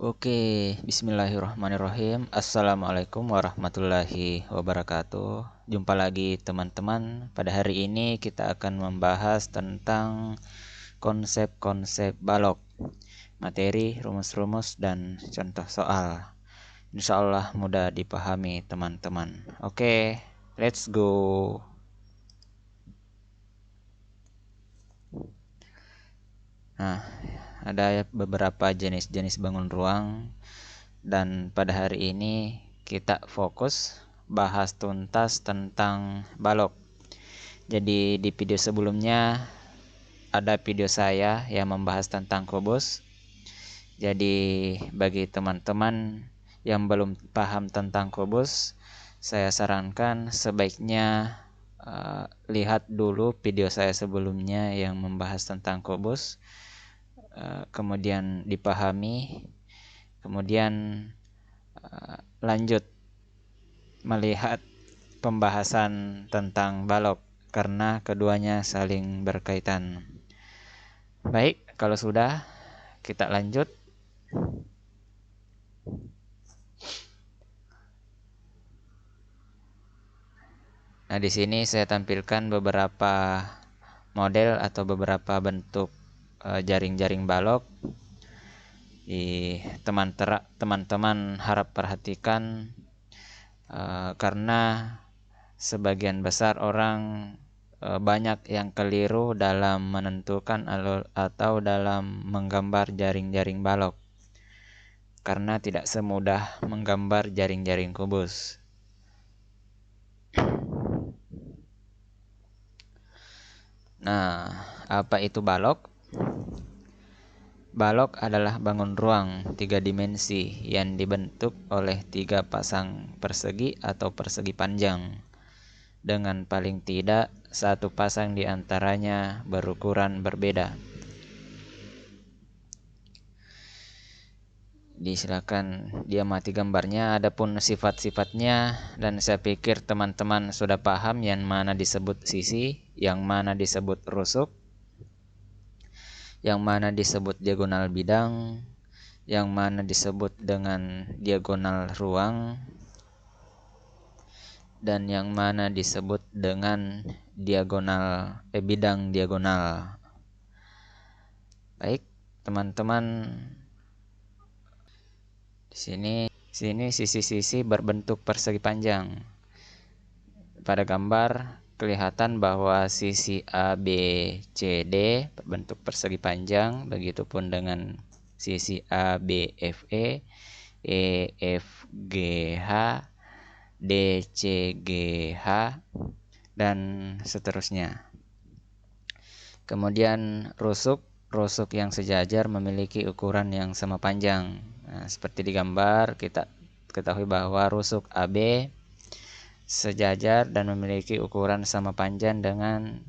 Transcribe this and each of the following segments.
Oke, bismillahirrahmanirrahim. Assalamualaikum warahmatullahi wabarakatuh. Jumpa lagi teman-teman. Pada hari ini kita akan membahas tentang konsep-konsep balok, materi, rumus-rumus, dan contoh soal. Insya Allah mudah dipahami teman-teman. Oke, let's go. Nah, ada beberapa jenis-jenis bangun ruang. Dan pada hari ini kita fokus bahas tuntas tentang balok. Jadi di video sebelumnya ada video saya yang membahas tentang kubus. Jadi bagi teman-teman yang belum paham tentang kubus, saya sarankan sebaiknya lihat dulu video saya sebelumnya yang membahas tentang kubus, kemudian dipahami, kemudian lanjut melihat pembahasan tentang balok karena keduanya saling berkaitan. Baik, kalau sudah kita lanjut. Nah, di sini saya tampilkan beberapa model atau beberapa bentuk jaring-jaring balok. Teman-teman harap perhatikan karena sebagian besar orang banyak yang keliru dalam menentukan atau dalam menggambar jaring-jaring balok karena tidak semudah menggambar jaring-jaring kubus. Nah, apa itu balok? Balok adalah bangun ruang 3 dimensi yang dibentuk oleh 3 pasang persegi atau persegi panjang, dengan paling tidak satu pasang di antaranya berukuran berbeda. Silakan diamati gambarnya. Adapun sifat-sifatnya, dan saya pikir teman-teman sudah paham yang mana disebut sisi, yang mana disebut rusuk, yang mana disebut diagonal bidang, yang mana disebut dengan diagonal ruang, dan yang mana disebut dengan bidang diagonal. Baik, teman-teman, di sini sisi-sisi berbentuk persegi panjang. Pada gambar kelihatan bahwa sisi ABCD berbentuk persegi panjang, begitupun dengan sisi ABFE, EFGH, DCGH, dan seterusnya. Kemudian rusuk yang sejajar memiliki ukuran yang sama panjang. Nah, seperti di gambar kita ketahui bahwa rusuk AB sejajar dan memiliki ukuran sama panjang dengan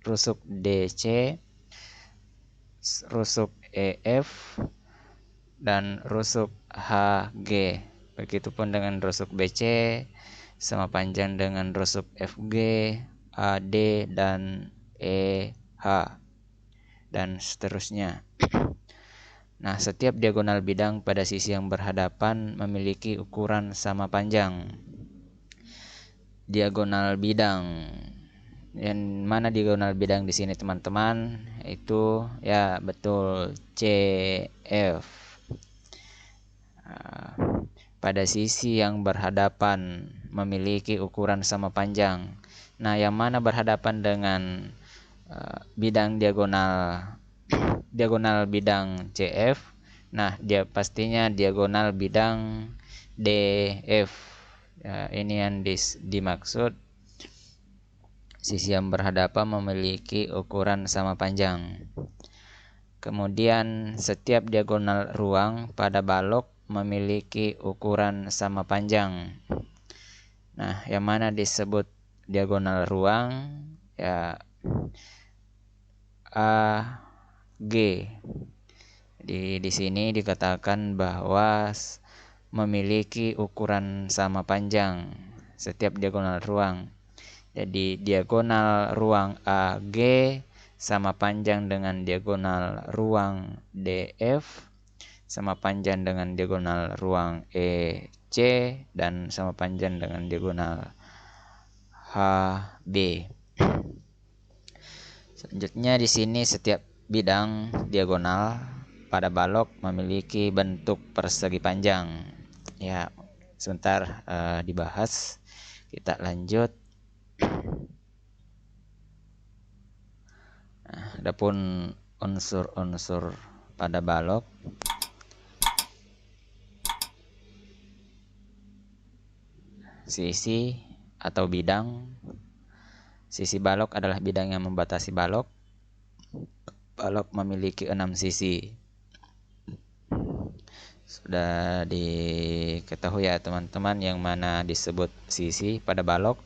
rusuk DC, rusuk EF, dan rusuk HG. Begitupun dengan rusuk BC sama panjang dengan rusuk FG, AD, dan EH, dan seterusnya. Nah, setiap diagonal bidang pada sisi yang berhadapan memiliki ukuran sama panjang. Diagonal bidang, yang mana diagonal bidang di sini teman-teman? Itu ya betul, CF. Pada sisi yang berhadapan memiliki ukuran sama panjang. Nah, yang mana berhadapan dengan bidang diagonal bidang CF? Nah, dia pastinya diagonal bidang DF. Ya, ini yang dimaksud sisi yang berhadapan memiliki ukuran sama panjang. Kemudian setiap diagonal ruang pada balok memiliki ukuran sama panjang. Nah, yang mana disebut diagonal ruang? Ya, AG. Di sini dikatakan bahwa memiliki ukuran sama panjang setiap diagonal ruang. Jadi diagonal ruang AG sama panjang dengan diagonal ruang DF, sama panjang dengan diagonal ruang EC dan sama panjang dengan diagonal HB. Selanjutnya di sini setiap bidang diagonal pada balok memiliki bentuk persegi panjang. Ya, sebentar dibahas. Kita lanjut. Adapun unsur-unsur pada balok, sisi atau bidang. Sisi balok adalah bidang yang membatasi balok. Balok memiliki 6 sisi. Sudah diketahui ya teman-teman yang mana disebut sisi pada balok.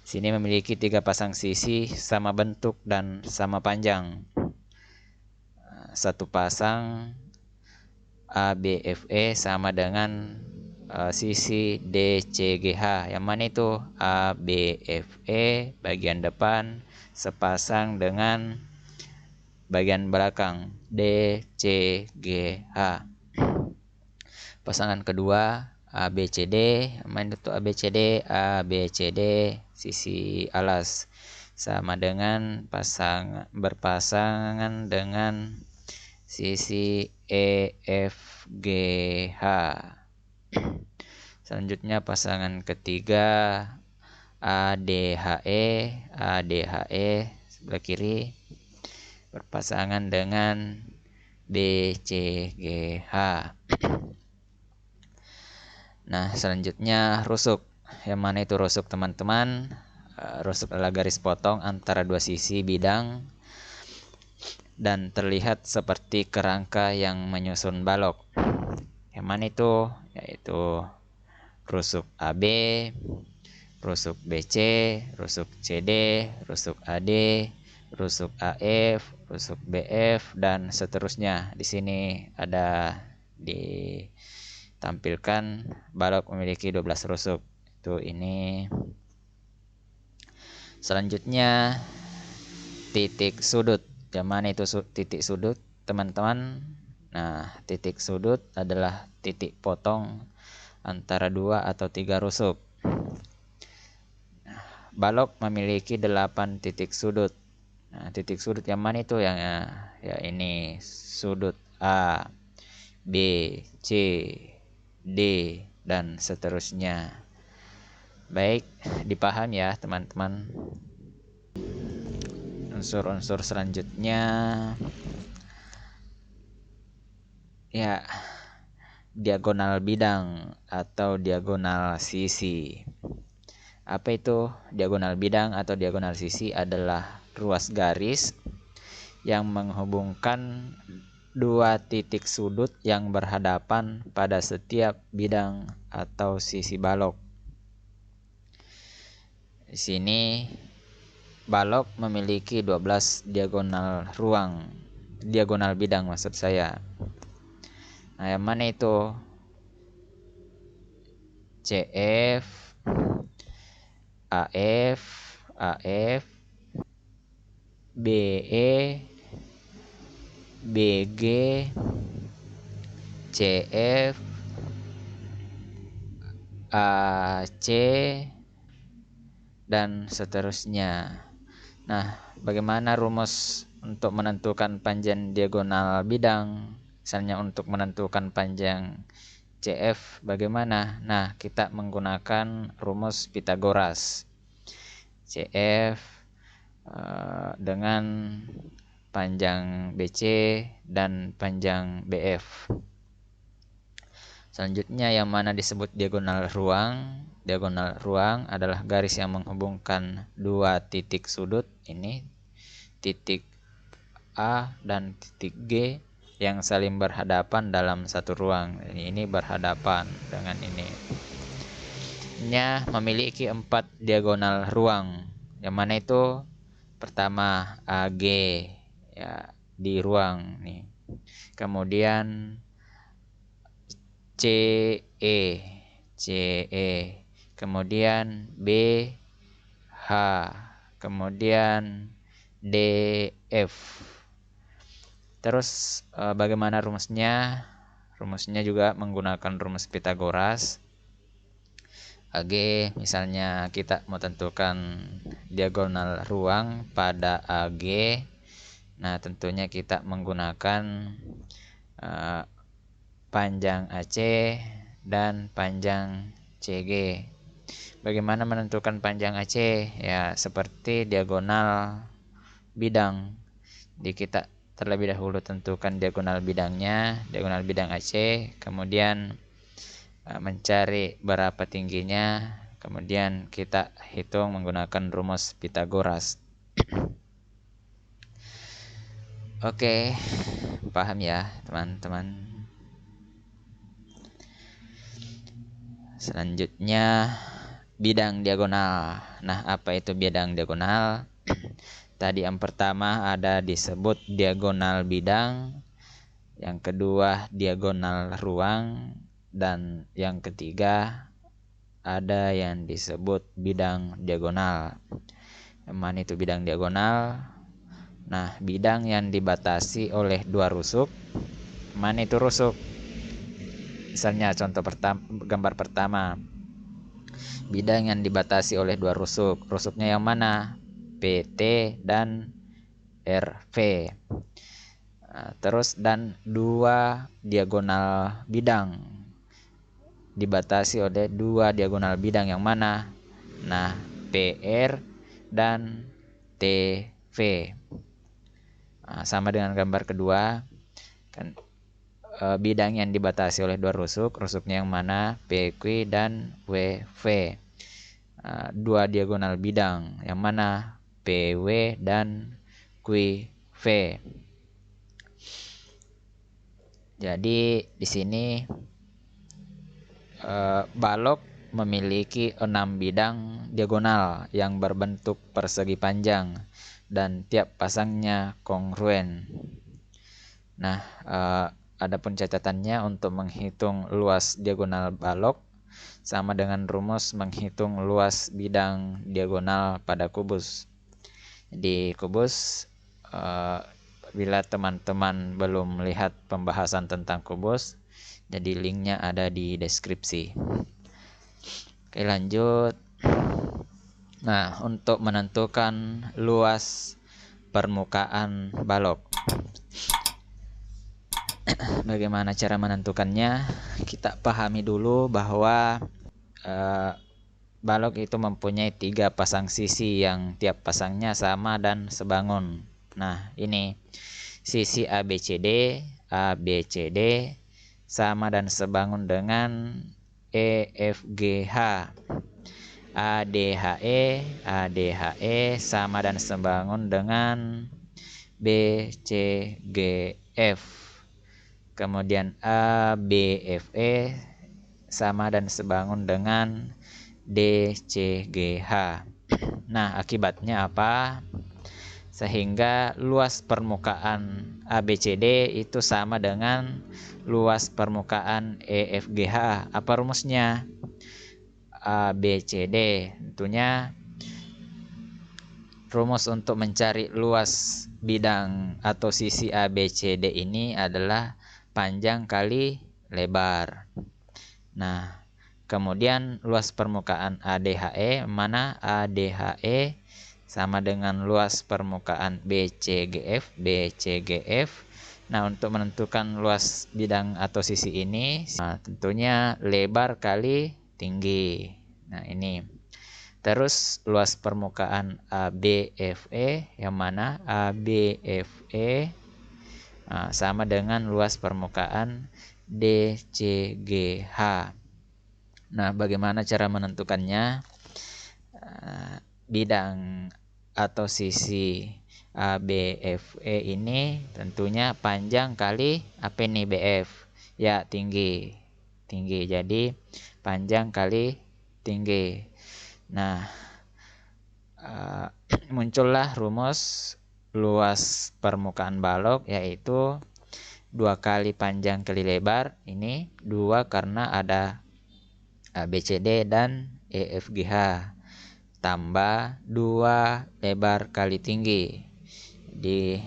Sini memiliki 3 pasang sisi sama bentuk dan sama panjang. Satu pasang ABFE sama dengan sisi DCGH. Yang mana itu? ABFE bagian depan sepasang dengan bagian belakang DCGH. Pasangan kedua ABCD, mana itu ABCD? ABCD sisi alas sama dengan berpasangan dengan sisi EFGH. Selanjutnya pasangan ketiga ADHE sebelah kiri berpasangan dengan BCGH. Nah, selanjutnya rusuk. Yang mana itu rusuk teman-teman? Rusuk adalah garis potong antara dua sisi bidang dan terlihat seperti kerangka yang menyusun balok. Yang mana itu? Yaitu rusuk AB, rusuk BC, rusuk CD, rusuk AD, rusuk AF, rusuk BF, dan seterusnya. Di sini ada ditampilkan balok memiliki 12 rusuk. Itu ini. Selanjutnya titik sudut. Yang mana itu titik sudut, teman-teman? Nah, titik sudut adalah titik potong antara 2 atau 3 rusuk. Balok memiliki 8 titik sudut. Nah, titik sudut yang mana itu? Yang ya ini sudut A, B, C, D, dan seterusnya. Baik, dipaham ya teman-teman. Unsur-unsur selanjutnya ya diagonal bidang atau diagonal sisi. Apa itu diagonal bidang atau diagonal sisi? Adalah ruas garis yang menghubungkan dua titik sudut yang berhadapan pada setiap bidang atau sisi balok. Di sini balok memiliki 12 diagonal ruang, diagonal bidang maksud saya. Nah, yang mana itu? CF, AF, AF, BE, BG, CF, AC, dan seterusnya. Nah, bagaimana rumus untuk menentukan panjang diagonal bidang? Misalnya untuk menentukan panjang CF bagaimana? Nah, kita menggunakan rumus Pythagoras. CF dengan panjang BC dan panjang BF. Selanjutnya yang mana disebut diagonal ruang? Diagonal ruang adalah garis yang menghubungkan dua titik sudut, ini titik A dan titik G yang saling berhadapan dalam satu ruang. Ini berhadapan dengan ini. Memiliki 4 diagonal ruang. Yang mana itu? Pertama AG ya di ruang nih. Kemudian CE, kemudian BH, kemudian DF. Terus bagaimana rumusnya? Rumusnya juga menggunakan rumus Pitagoras. AG, misalnya kita mau tentukan diagonal ruang pada AG. Nah, tentunya kita menggunakan panjang AC dan panjang CG. Bagaimana menentukan panjang AC? Ya, seperti diagonal bidang. Jadi kita terlebih dahulu tentukan diagonal bidangnya, diagonal bidang AC, kemudian mencari berapa tingginya, kemudian kita hitung menggunakan rumus Pitagoras. Oke, paham ya teman-teman. Selanjutnya bidang diagonal. Nah, apa itu bidang diagonal? Tadi yang pertama ada disebut diagonal bidang, yang kedua diagonal ruang, dan yang ketiga ada yang disebut bidang diagonal. Mana itu bidang diagonal? Nah, bidang yang dibatasi oleh dua rusuk. Mana itu rusuk? Misalnya contoh pertama, gambar pertama. Bidang yang dibatasi oleh dua rusuk. Rusuknya yang mana? PT dan RV. Terus dan dua diagonal bidang dibatasi oleh dua diagonal bidang yang mana? Nah, PR dan TV. Sama dengan gambar kedua, kan bidang yang dibatasi oleh dua rusuk, rusuknya yang mana? PQ dan WV. Dua diagonal bidang yang mana? PW dan QV. Jadi di sini balok memiliki 6 bidang diagonal yang berbentuk persegi panjang dan tiap pasangnya kongruen. Nah, adapun catatannya untuk menghitung luas diagonal balok sama dengan rumus menghitung luas bidang diagonal pada kubus. Di kubus, bila teman-teman belum melihat pembahasan tentang kubus, jadi linknya ada di deskripsi. Oke, lanjut. Nah, untuk menentukan luas permukaan balok, bagaimana cara menentukannya? Kita pahami dulu bahwa balok itu mempunyai 3 pasang sisi yang tiap pasangnya sama dan sebangun. Nah, ini sisi ABCD sama dan sebangun dengan EFGH. ADHE sama dan sebangun dengan BCGF. Kemudian ABFE sama dan sebangun dengan DCGH. Nah, akibatnya apa? Sehingga luas permukaan ABCD itu sama dengan luas permukaan EFGH. Apa rumusnya? ABCD. Tentunya rumus untuk mencari luas bidang atau sisi ABCD ini adalah panjang kali lebar. Nah, kemudian luas permukaan ADHE, mana ADHE sama dengan luas permukaan BCGF. Nah, untuk menentukan luas bidang atau sisi ini, tentunya lebar kali tinggi. Nah, ini. Terus luas permukaan ABFE, yang mana ABFE sama dengan luas permukaan DCGH. Nah, bagaimana cara menentukannya? Bidang atau sisi ABFE ini tentunya panjang kali apa nih BF? Ya, tinggi. Jadi panjang kali tinggi. Nah, muncullah rumus luas permukaan balok, yaitu 2 kali panjang kali lebar. Ini 2 karena ada ABCD dan EFGH, tambah 2 lebar kali tinggi. Di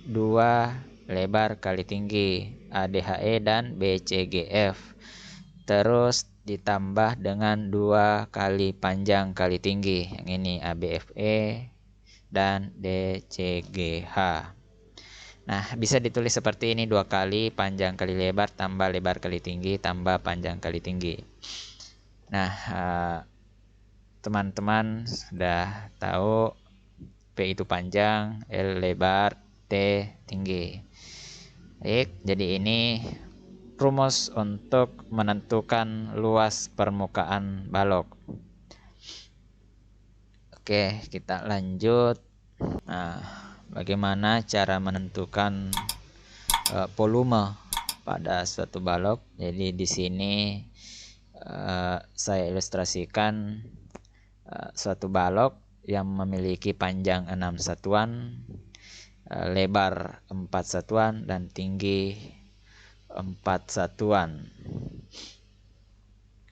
2 lebar kali tinggi ADHE dan BCGF. Terus ditambah dengan 2 kali panjang kali tinggi, yang ini ABFE dan DCGH. Nah, bisa ditulis seperti ini, 2 kali panjang kali lebar tambah lebar kali tinggi tambah panjang kali tinggi. Nah, teman-teman sudah tahu P itu panjang, L lebar, T tinggi. Baik, jadi ini rumus untuk menentukan luas permukaan balok. Oke, kita lanjut. Nah, bagaimana cara menentukan volume pada suatu balok? Jadi di sini saya ilustrasikan suatu balok yang memiliki panjang 6 satuan, lebar 4 satuan, dan tinggi 4 satuan.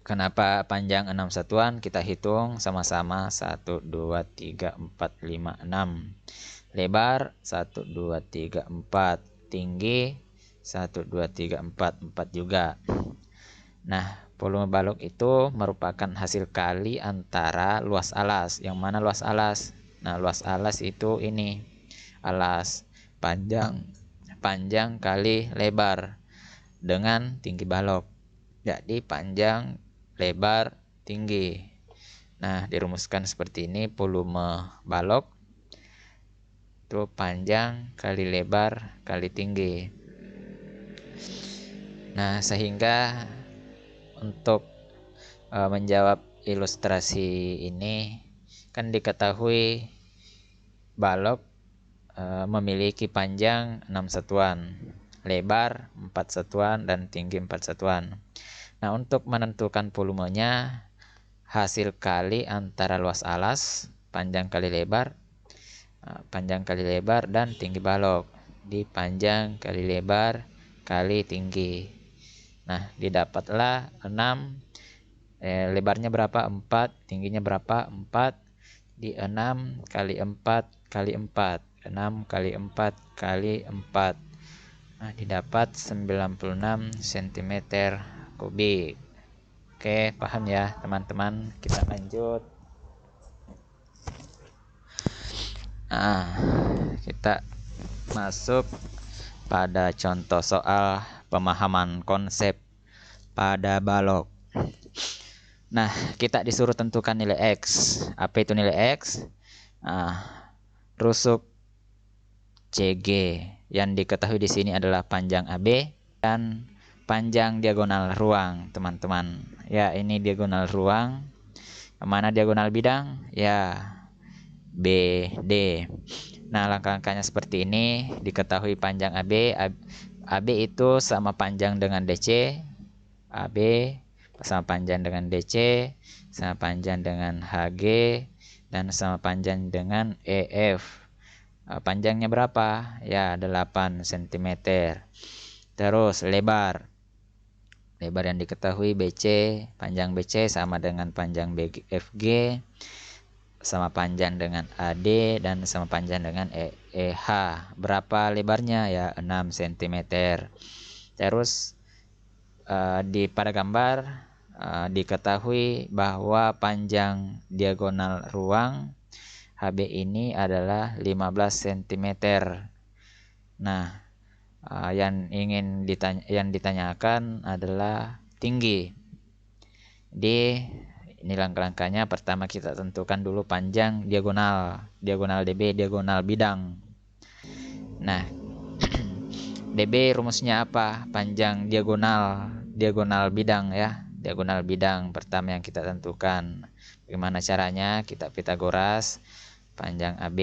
Kenapa panjang 6 satuan? Kita hitung sama-sama. 1, 2, 3, 4, 5, 6. Lebar 1, 2, 3, 4. Tinggi 1, 2, 3, 4. 4 juga. Nah, volume balok itu merupakan hasil kali antara luas alas. Yang mana luas alas? Nah, luas alas itu ini. Alas panjang kali lebar dengan tinggi balok. Jadi panjang, lebar, tinggi. Nah, dirumuskan seperti ini, volume balok itu panjang kali lebar kali tinggi. Nah, sehingga untuk menjawab ilustrasi ini, kan diketahui balok memiliki panjang 6 satuan, lebar 4 satuan, dan tinggi 4 satuan. Nah, untuk menentukan volumenya, hasil kali antara luas alas, panjang kali lebar, dan tinggi balok. Di panjang kali lebar kali tinggi. Nah, didapatlah 6. Lebarnya berapa? 4. Tingginya berapa? 4. Di 6 kali 4 kali 4. 6 kali 4 kali 4. Nah, didapat 96 cm kubik. Oke, paham ya teman-teman? Kita lanjut. Nah, kita masuk pada contoh soal pemahaman konsep pada balok. Nah, kita disuruh tentukan nilai X. Apa itu nilai X? Nah, rusuk CG yang diketahui di sini adalah panjang AB dan panjang diagonal ruang, teman-teman. Ya, ini diagonal ruang. Mana diagonal bidang? Ya, BD. Nah, langkah-langkahnya seperti ini. Diketahui panjang AB. AB itu sama panjang dengan DC. AB sama panjang dengan DC, sama panjang dengan HG, dan sama panjang dengan EF. Panjangnya berapa? Ya, 8 cm. Terus lebar yang diketahui BC, panjang BC sama dengan panjang FG, sama panjang dengan AD, dan sama panjang dengan EH. Berapa lebarnya? Ya, 6 cm. Terus pada gambar diketahui bahwa panjang diagonal ruang HB ini adalah 15 cm. Nah, yang ditanyakan adalah tinggi. Ini langkah-langkahnya. Pertama kita tentukan dulu panjang diagonal DB, diagonal bidang. Nah, DB rumusnya apa? Panjang diagonal bidang ya. Diagonal bidang pertama yang kita tentukan. Bagaimana caranya? Kita Pitagoras. Panjang AB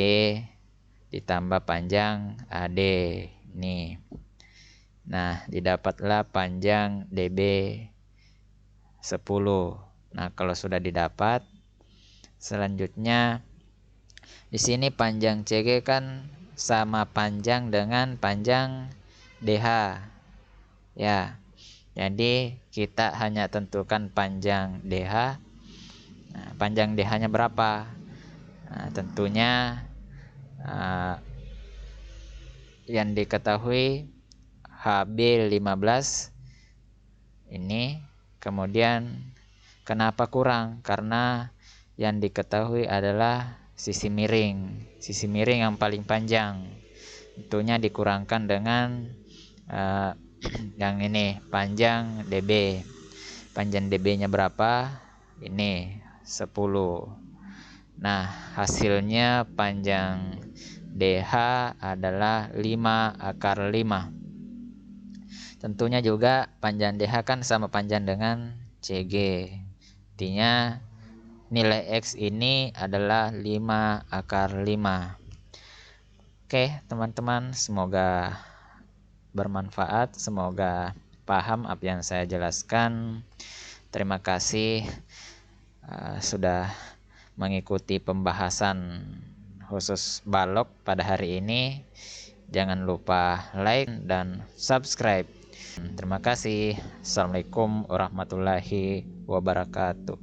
ditambah panjang AD. Nih. Nah, didapatlah panjang DB 10. Nah, kalau sudah didapat, selanjutnya di sini panjang CG kan sama panjang dengan panjang DH. Ya. Jadi kita hanya tentukan panjang DH. Nah, panjang DH-nya berapa? Nah, tentunya yang diketahui HB15 ini. Kemudian kenapa kurang? Karena yang diketahui adalah sisi miring yang paling panjang. Tentunya dikurangkan dengan yang ini panjang DB. Panjang DB-nya berapa? Ini 10. Nah, hasilnya panjang DH adalah 5/5. Tentunya juga panjang DH kan sama panjang dengan CG. Artinya nilai X ini adalah 5/5. Oke, teman-teman, semoga bermanfaat, semoga paham apa yang saya jelaskan. Terima kasih sudah mengikuti pembahasan khusus balok pada hari ini. Jangan lupa like dan subscribe. Terima kasih. Assalamualaikum warahmatullahi wabarakatuh.